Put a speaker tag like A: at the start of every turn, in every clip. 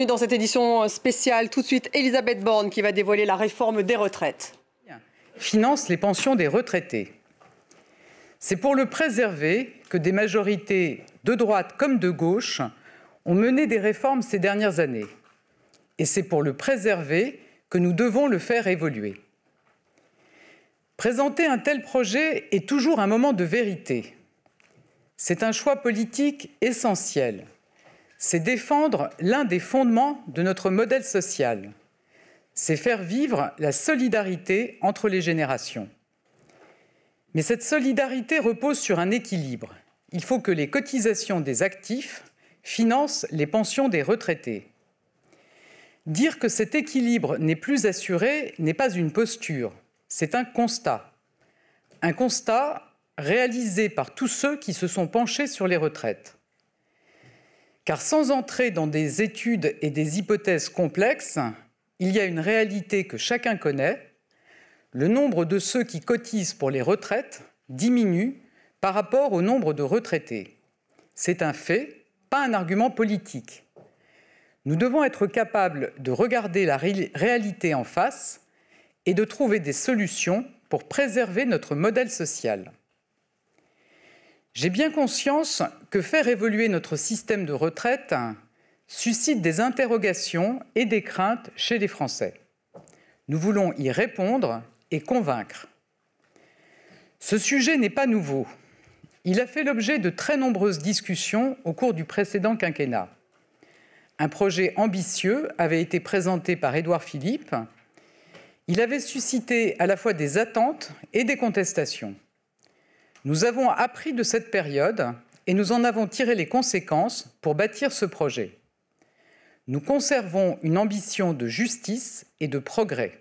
A: Dans cette édition spéciale, tout de suite, Elisabeth Borne qui va dévoiler la réforme des retraites.
B: Finance les pensions des retraités. C'est pour le préserver que des majorités de droite comme de gauche ont mené des réformes ces dernières années. Et c'est pour le préserver que nous devons le faire évoluer. Présenter un tel projet est toujours un moment de vérité. C'est un choix politique essentiel. C'est défendre l'un des fondements de notre modèle social. C'est faire vivre la solidarité entre les générations. Mais cette solidarité repose sur un équilibre. Il faut que les cotisations des actifs financent les pensions des retraités. Dire que cet équilibre n'est plus assuré n'est pas une posture, c'est un constat. Un constat réalisé par tous ceux qui se sont penchés sur les retraites. Car sans entrer dans des études et des hypothèses complexes, il y a une réalité que chacun connaît. Le nombre de ceux qui cotisent pour les retraites diminue par rapport au nombre de retraités. C'est un fait, pas un argument politique. Nous devons être capables de regarder la réalité en face et de trouver des solutions pour préserver notre modèle social. J'ai bien conscience que faire évoluer notre système de retraite suscite des interrogations et des craintes chez les Français. Nous voulons y répondre et convaincre. Ce sujet n'est pas nouveau. Il a fait l'objet de très nombreuses discussions au cours du précédent quinquennat. Un projet ambitieux avait été présenté par Édouard Philippe. Il avait suscité à la fois des attentes et des contestations. Nous avons appris de cette période et nous en avons tiré les conséquences pour bâtir ce projet. Nous conservons une ambition de justice et de progrès.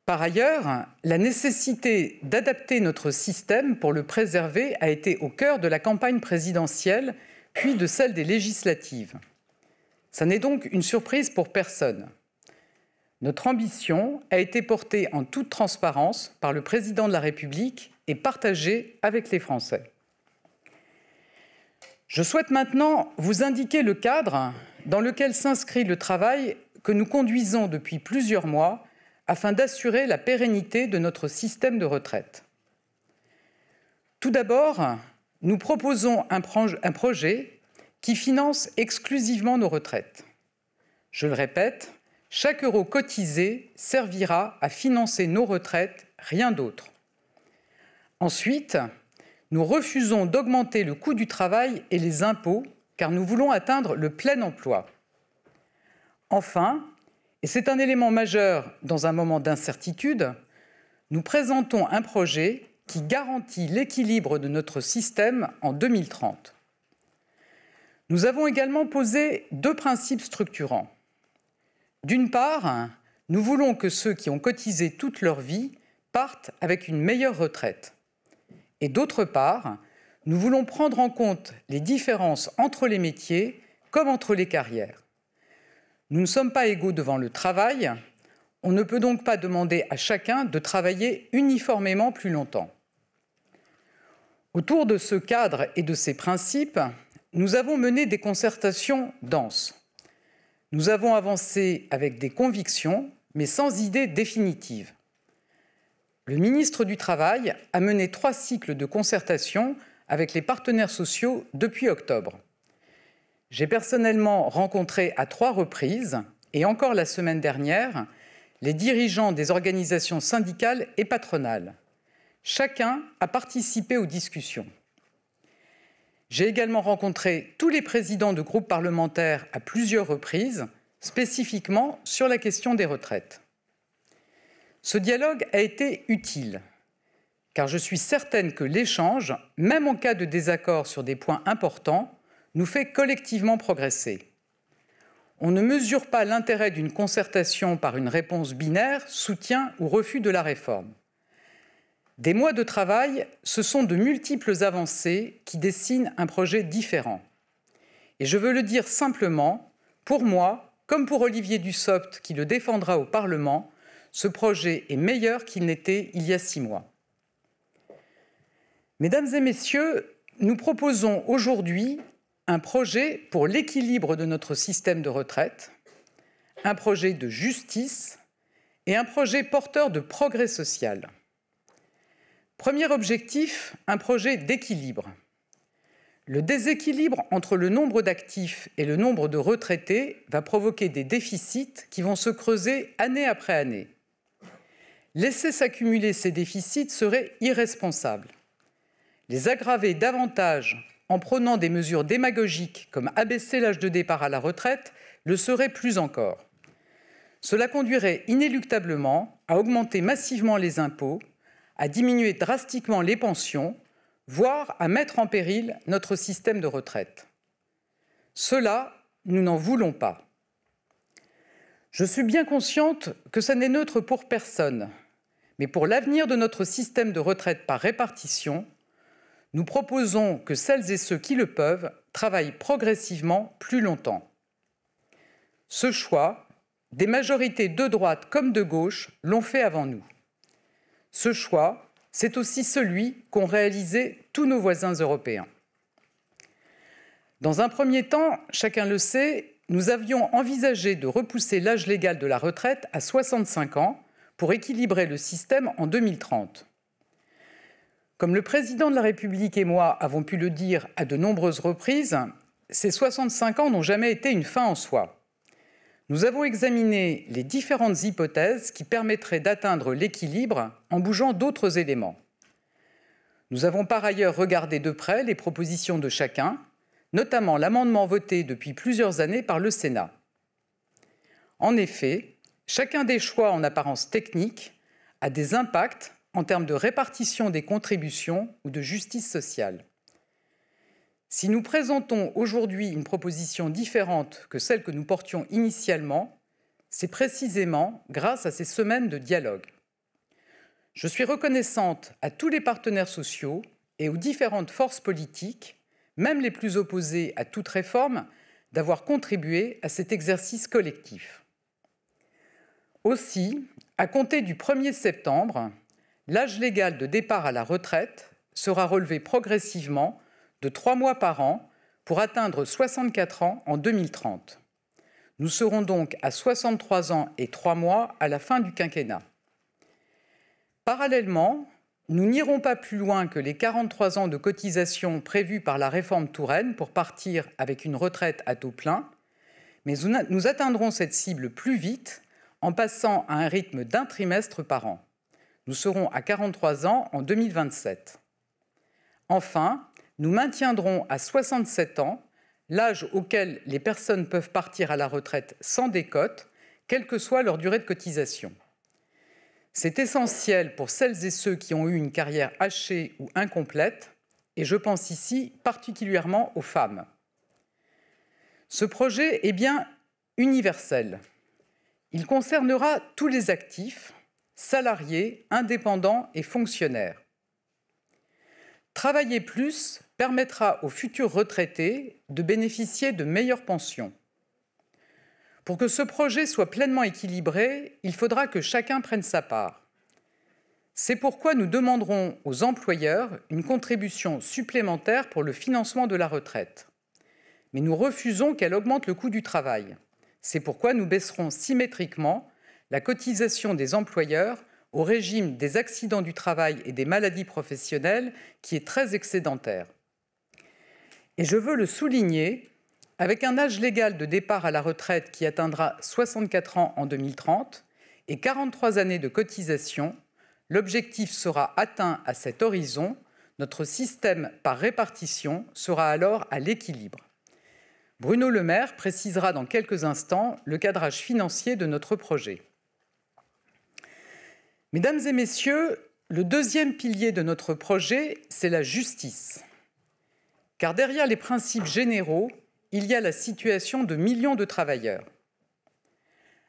B: Par ailleurs, la nécessité d'adapter notre système pour le préserver a été au cœur de la campagne présidentielle, puis de celle des législatives. Ça n'est donc une surprise pour personne. Notre ambition a été portée en toute transparence par le Président de la République et partagée avec les Français. Je souhaite maintenant vous indiquer le cadre dans lequel s'inscrit le travail que nous conduisons depuis plusieurs mois afin d'assurer la pérennité de notre système de retraite. Tout d'abord, nous proposons un projet qui finance exclusivement nos retraites. Je le répète, chaque euro cotisé servira à financer nos retraites, rien d'autre. Ensuite, nous refusons d'augmenter le coût du travail et les impôts, car nous voulons atteindre le plein emploi. Enfin, et c'est un élément majeur dans un moment d'incertitude, nous présentons un projet qui garantit l'équilibre de notre système en 2030. Nous avons également posé deux principes structurants. D'une part, nous voulons que ceux qui ont cotisé toute leur vie partent avec une meilleure retraite. Et d'autre part, nous voulons prendre en compte les différences entre les métiers comme entre les carrières. Nous ne sommes pas égaux devant le travail. On ne peut donc pas demander à chacun de travailler uniformément plus longtemps. Autour de ce cadre et de ces principes, nous avons mené des concertations denses. Nous avons avancé avec des convictions, mais sans idée définitive. Le ministre du Travail a mené 3 cycles de concertation avec les partenaires sociaux depuis octobre. J'ai personnellement rencontré à 3 reprises, et encore la semaine dernière, les dirigeants des organisations syndicales et patronales. Chacun a participé aux discussions. J'ai également rencontré tous les présidents de groupes parlementaires à plusieurs reprises, spécifiquement sur la question des retraites. Ce dialogue a été utile, car je suis certaine que l'échange, même en cas de désaccord sur des points importants, nous fait collectivement progresser. On ne mesure pas l'intérêt d'une concertation par une réponse binaire, soutien ou refus de la réforme. Des mois de travail, ce sont de multiples avancées qui dessinent un projet différent. Et je veux le dire simplement, pour moi, comme pour Olivier Dussopt qui le défendra au Parlement, ce projet est meilleur qu'il n'était il y a 6 mois. Mesdames et messieurs, nous proposons aujourd'hui un projet pour l'équilibre de notre système de retraite, un projet de justice et un projet porteur de progrès social. Premier objectif, un projet d'équilibre. Le déséquilibre entre le nombre d'actifs et le nombre de retraités va provoquer des déficits qui vont se creuser année après année. Laisser s'accumuler ces déficits serait irresponsable. Les aggraver davantage en prenant des mesures démagogiques comme abaisser l'âge de départ à la retraite le serait plus encore. Cela conduirait inéluctablement à augmenter massivement les impôts, à diminuer drastiquement les pensions, voire à mettre en péril notre système de retraite. Cela, nous n'en voulons pas. Je suis bien consciente que ça n'est neutre pour personne, mais pour l'avenir de notre système de retraite par répartition, nous proposons que celles et ceux qui le peuvent travaillent progressivement plus longtemps. Ce choix, des majorités de droite comme de gauche l'ont fait avant nous. Ce choix, c'est aussi celui qu'ont réalisé tous nos voisins européens. Dans un premier temps, chacun le sait, nous avions envisagé de repousser l'âge légal de la retraite à 65 ans pour équilibrer le système en 2030. Comme le président de la République et moi avons pu le dire à de nombreuses reprises, ces 65 ans n'ont jamais été une fin en soi. Nous avons examiné les différentes hypothèses qui permettraient d'atteindre l'équilibre en bougeant d'autres éléments. Nous avons par ailleurs regardé de près les propositions de chacun, notamment l'amendement voté depuis plusieurs années par le Sénat. En effet, chacun des choix en apparence techniques a des impacts en termes de répartition des contributions ou de justice sociale. Si nous présentons aujourd'hui une proposition différente que celle que nous portions initialement, c'est précisément grâce à ces semaines de dialogue. Je suis reconnaissante à tous les partenaires sociaux et aux différentes forces politiques, même les plus opposées à toute réforme, d'avoir contribué à cet exercice collectif. Aussi, à compter du 1er septembre, l'âge légal de départ à la retraite sera relevé progressivement de 3 mois par an pour atteindre 64 ans en 2030. Nous serons donc à 63 ans et 3 mois à la fin du quinquennat. Parallèlement, nous n'irons pas plus loin que les 43 ans de cotisation prévus par la réforme Touraine pour partir avec une retraite à taux plein, mais nous atteindrons cette cible plus vite en passant à un rythme d'1 trimestre par an. Nous serons à 43 ans en 2027. Enfin, nous maintiendrons à 67 ans l'âge auquel les personnes peuvent partir à la retraite sans décote, quelle que soit leur durée de cotisation. C'est essentiel pour celles et ceux qui ont eu une carrière hachée ou incomplète, et je pense ici particulièrement aux femmes. Ce projet est bien universel. Il concernera tous les actifs, salariés, indépendants et fonctionnaires. Travailler plus permettra aux futurs retraités de bénéficier de meilleures pensions. Pour que ce projet soit pleinement équilibré, il faudra que chacun prenne sa part. C'est pourquoi nous demanderons aux employeurs une contribution supplémentaire pour le financement de la retraite. Mais nous refusons qu'elle augmente le coût du travail. C'est pourquoi nous baisserons symétriquement la cotisation des employeurs au régime des accidents du travail et des maladies professionnelles qui est très excédentaire. Et je veux le souligner, avec un âge légal de départ à la retraite qui atteindra 64 ans en 2030 et 43 années de cotisation, l'objectif sera atteint à cet horizon. Notre système par répartition sera alors à l'équilibre. Bruno Le Maire précisera dans quelques instants le cadrage financier de notre projet. Mesdames et messieurs, le deuxième pilier de notre projet, c'est la justice. Car derrière les principes généraux, il y a la situation de millions de travailleurs.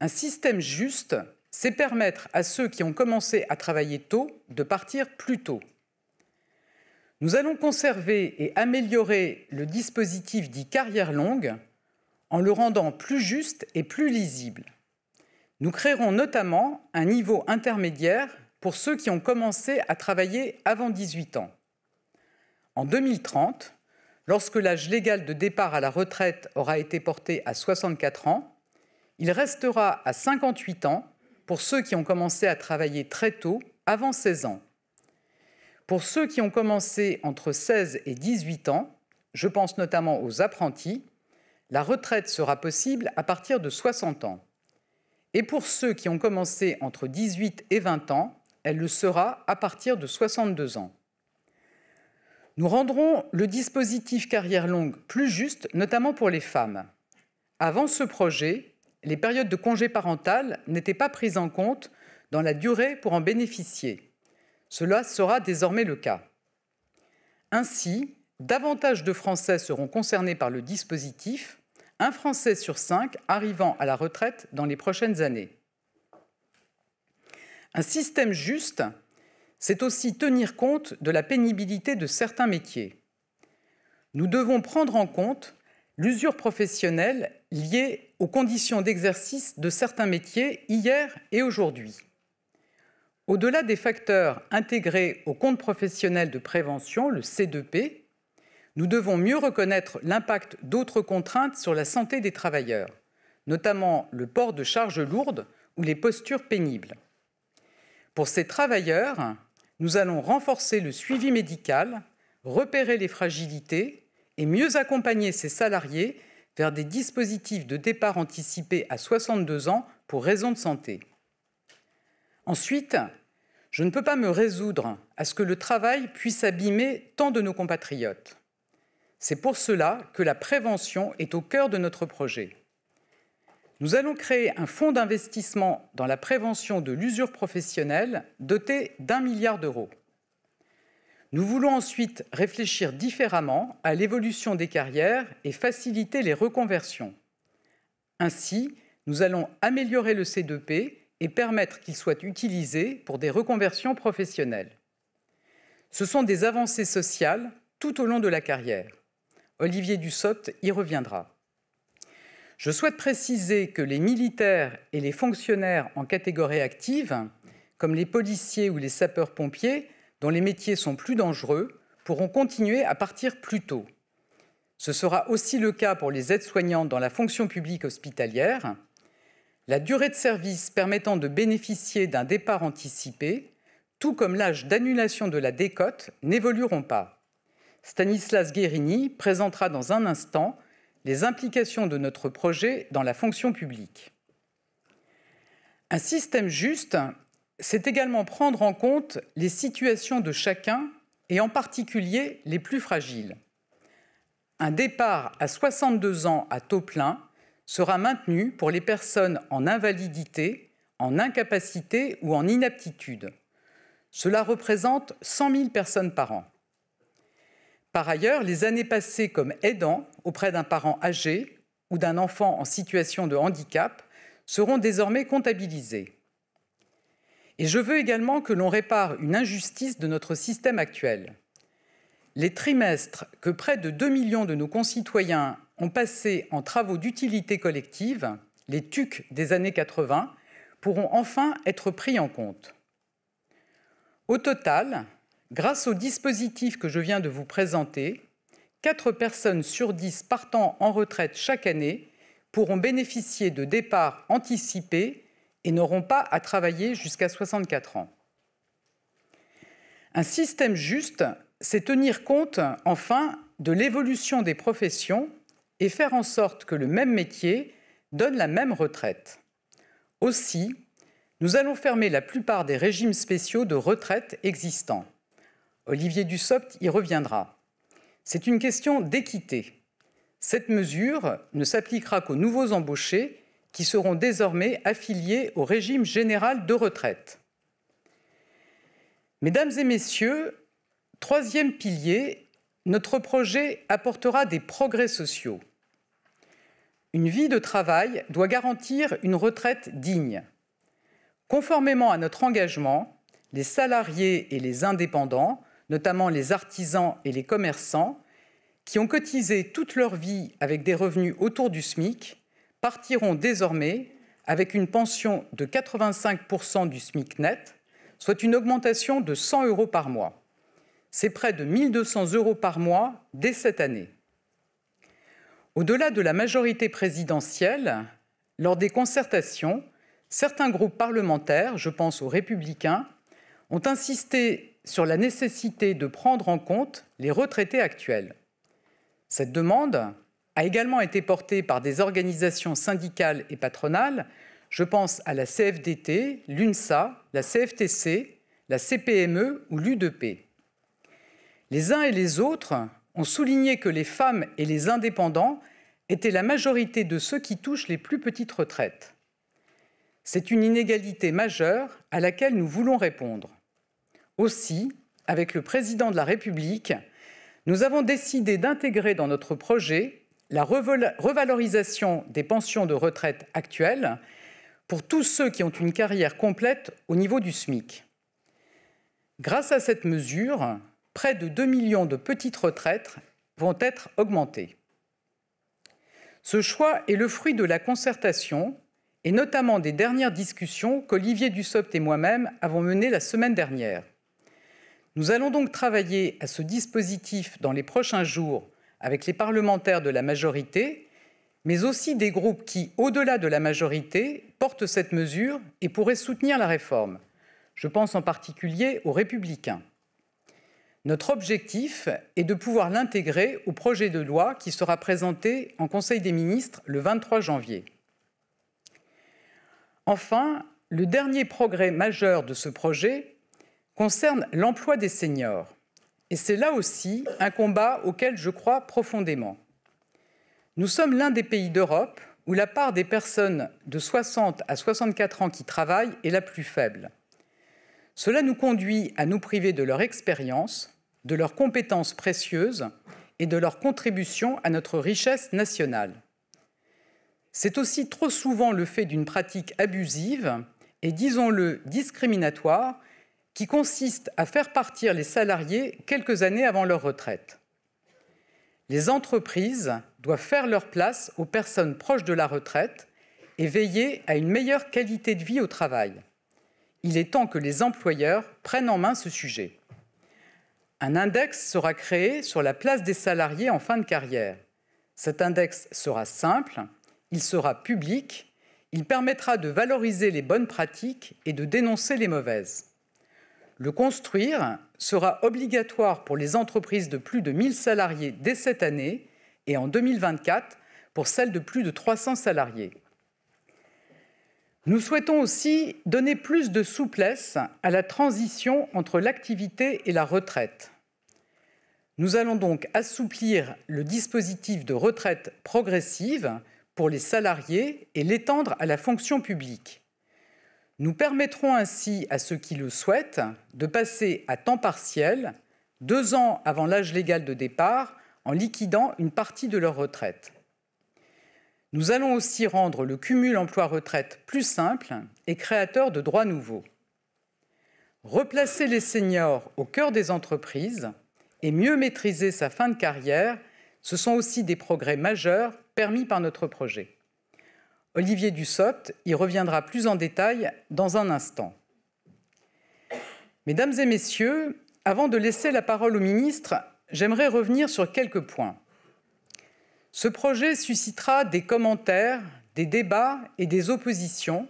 B: Un système juste, c'est permettre à ceux qui ont commencé à travailler tôt de partir plus tôt. Nous allons conserver et améliorer le dispositif dit carrière longue en le rendant plus juste et plus lisible. Nous créerons notamment un niveau intermédiaire pour ceux qui ont commencé à travailler avant 18 ans. En 2030, lorsque l'âge légal de départ à la retraite aura été porté à 64 ans, il restera à 58 ans pour ceux qui ont commencé à travailler très tôt, avant 16 ans. Pour ceux qui ont commencé entre 16 et 18 ans, je pense notamment aux apprentis, la retraite sera possible à partir de 60 ans. Et pour ceux qui ont commencé entre 18 et 20 ans, elle le sera à partir de 62 ans. Nous rendrons le dispositif carrière longue plus juste, notamment pour les femmes. Avant ce projet, les périodes de congé parental n'étaient pas prises en compte dans la durée pour en bénéficier. Cela sera désormais le cas. Ainsi, davantage de Français seront concernés par le dispositif, un Français sur 5 arrivant à la retraite dans les prochaines années. Un système juste, c'est aussi tenir compte de la pénibilité de certains métiers. Nous devons prendre en compte l'usure professionnelle liée aux conditions d'exercice de certains métiers hier et aujourd'hui. Au-delà des facteurs intégrés au compte professionnel de prévention, le C2P, nous devons mieux reconnaître l'impact d'autres contraintes sur la santé des travailleurs, notamment le port de charges lourdes ou les postures pénibles. Pour ces travailleurs, nous allons renforcer le suivi médical, repérer les fragilités et mieux accompagner ces salariés vers des dispositifs de départ anticipé à 62 ans pour raisons de santé. Ensuite, je ne peux pas me résoudre à ce que le travail puisse abîmer tant de nos compatriotes. C'est pour cela que la prévention est au cœur de notre projet. Nous allons créer un fonds d'investissement dans la prévention de l'usure professionnelle doté d'1 milliard d'euros. Nous voulons ensuite réfléchir différemment à l'évolution des carrières et faciliter les reconversions. Ainsi, nous allons améliorer le C2P et permettre qu'il soit utilisé pour des reconversions professionnelles. Ce sont des avancées sociales tout au long de la carrière. Olivier Dussopt y reviendra. Je souhaite préciser que les militaires et les fonctionnaires en catégorie active, comme les policiers ou les sapeurs-pompiers, dont les métiers sont plus dangereux, pourront continuer à partir plus tôt. Ce sera aussi le cas pour les aides-soignantes dans la fonction publique hospitalière. La durée de service permettant de bénéficier d'un départ anticipé, tout comme l'âge d'annulation de la décote, n'évolueront pas. Stanislas Guérini présentera dans un instant les implications de notre projet dans la fonction publique. Un système juste, c'est également prendre en compte les situations de chacun et en particulier les plus fragiles. Un départ à 62 ans à taux plein sera maintenu pour les personnes en invalidité, en incapacité ou en inaptitude. Cela représente 100 000 personnes par an. Par ailleurs, les années passées comme aidant auprès d'un parent âgé ou d'un enfant en situation de handicap seront désormais comptabilisées. Et je veux également que l'on répare une injustice de notre système actuel. Les trimestres que près de 2 millions de nos concitoyens ont passés en travaux d'utilité collective, les TUC des années 80, pourront enfin être pris en compte. Au total, grâce au dispositif que je viens de vous présenter, 4 personnes sur 10 partant en retraite chaque année pourront bénéficier de départs anticipés et n'auront pas à travailler jusqu'à 64 ans. Un système juste, c'est tenir compte, enfin, de l'évolution des professions et faire en sorte que le même métier donne la même retraite. Aussi, nous allons fermer la plupart des régimes spéciaux de retraite existants. Olivier Dussopt y reviendra. C'est une question d'équité. Cette mesure ne s'appliquera qu'aux nouveaux embauchés qui seront désormais affiliés au régime général de retraite. Mesdames et messieurs, troisième pilier, notre projet apportera des progrès sociaux. Une vie de travail doit garantir une retraite digne. Conformément à notre engagement, les salariés et les indépendants, notamment les artisans et les commerçants, qui ont cotisé toute leur vie avec des revenus autour du SMIC, partiront désormais avec une pension de 85% du SMIC net, soit une augmentation de 100 € par mois. C'est près de 1 200 € par mois dès cette année. Au-delà de la majorité présidentielle, lors des concertations, certains groupes parlementaires, je pense aux Républicains, ont insisté sur la nécessité de prendre en compte les retraités actuels. Cette demande a également été portée par des organisations syndicales et patronales, je pense à la CFDT, l'UNSA, la CFTC, la CPME ou l'UDP. Les uns et les autres ont souligné que les femmes et les indépendants étaient la majorité de ceux qui touchent les plus petites retraites. C'est une inégalité majeure à laquelle nous voulons répondre. Aussi, avec le président de la République, nous avons décidé d'intégrer dans notre projet la revalorisation des pensions de retraite actuelles pour tous ceux qui ont une carrière complète au niveau du SMIC. Grâce à cette mesure, près de 2 millions de petites retraites vont être augmentées. Ce choix est le fruit de la concertation et notamment des dernières discussions qu'Olivier Dussopt et moi-même avons menées la semaine dernière. Nous allons donc travailler à ce dispositif dans les prochains jours avec les parlementaires de la majorité, mais aussi des groupes qui, au-delà de la majorité, portent cette mesure et pourraient soutenir la réforme. Je pense en particulier aux Républicains. Notre objectif est de pouvoir l'intégrer au projet de loi qui sera présenté en Conseil des ministres le 23 janvier. Enfin, le dernier progrès majeur de ce projet concerne l'emploi des seniors. Et c'est là aussi un combat auquel je crois profondément. Nous sommes l'un des pays d'Europe où la part des personnes de 60 à 64 ans qui travaillent est la plus faible. Cela nous conduit à nous priver de leur expérience, de leurs compétences précieuses et de leur contribution à notre richesse nationale. C'est aussi trop souvent le fait d'une pratique abusive et, disons-le, discriminatoire, qui consiste à faire partir les salariés quelques années avant leur retraite. Les entreprises doivent faire leur place aux personnes proches de la retraite et veiller à une meilleure qualité de vie au travail. Il est temps que les employeurs prennent en main ce sujet. Un index sera créé sur la place des salariés en fin de carrière. Cet index sera simple, il sera public, il permettra de valoriser les bonnes pratiques et de dénoncer les mauvaises. Le construire sera obligatoire pour les entreprises de plus de 1000 salariés dès cette année et en 2024 pour celles de plus de 300 salariés. Nous souhaitons aussi donner plus de souplesse à la transition entre l'activité et la retraite. Nous allons donc assouplir le dispositif de retraite progressive pour les salariés et l'étendre à la fonction publique. Nous permettrons ainsi à ceux qui le souhaitent de passer à temps partiel 2 ans avant l'âge légal de départ en liquidant une partie de leur retraite. Nous allons aussi rendre le cumul emploi-retraite plus simple et créateur de droits nouveaux. Replacer les seniors au cœur des entreprises et mieux maîtriser sa fin de carrière, ce sont aussi des progrès majeurs permis par notre projet. Olivier Dussopt y reviendra plus en détail dans un instant. Mesdames et messieurs, avant de laisser la parole au ministre, j'aimerais revenir sur quelques points. Ce projet suscitera des commentaires, des débats et des oppositions,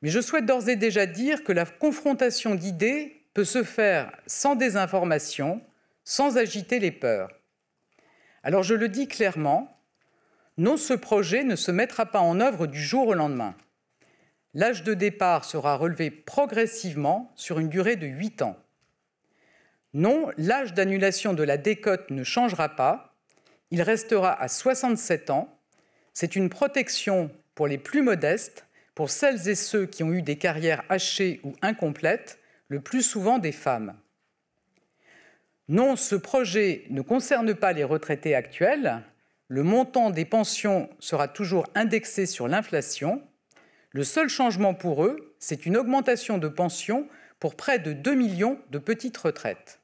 B: mais je souhaite d'ores et déjà dire que la confrontation d'idées peut se faire sans désinformation, sans agiter les peurs. Alors je le dis clairement, non, ce projet ne se mettra pas en œuvre du jour au lendemain. L'âge de départ sera relevé progressivement sur une durée de 8 ans. Non, l'âge d'annulation de la décote ne changera pas. Il restera à 67 ans. C'est une protection pour les plus modestes, pour celles et ceux qui ont eu des carrières hachées ou incomplètes, le plus souvent des femmes. Non, ce projet ne concerne pas les retraités actuels. Le montant des pensions sera toujours indexé sur l'inflation. Le seul changement pour eux, c'est une augmentation de pension pour près de 2 millions de petites retraites.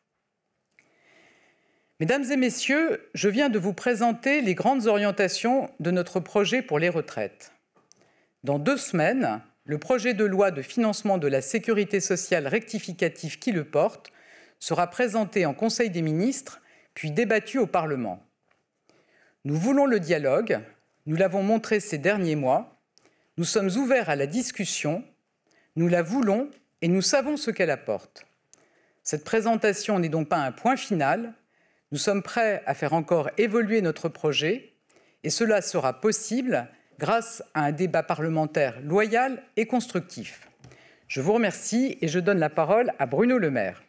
B: Mesdames et messieurs, je viens de vous présenter les grandes orientations de notre projet pour les retraites. Dans 2 semaines, le projet de loi de financement de la sécurité sociale rectificatif qui le porte sera présenté en Conseil des ministres, puis débattu au Parlement. Nous voulons le dialogue, nous l'avons montré ces derniers mois. Nous sommes ouverts à la discussion, nous la voulons et nous savons ce qu'elle apporte. Cette présentation n'est donc pas un point final. Nous sommes prêts à faire encore évoluer notre projet et cela sera possible grâce à un débat parlementaire loyal et constructif. Je vous remercie et je donne la parole à Bruno Le Maire.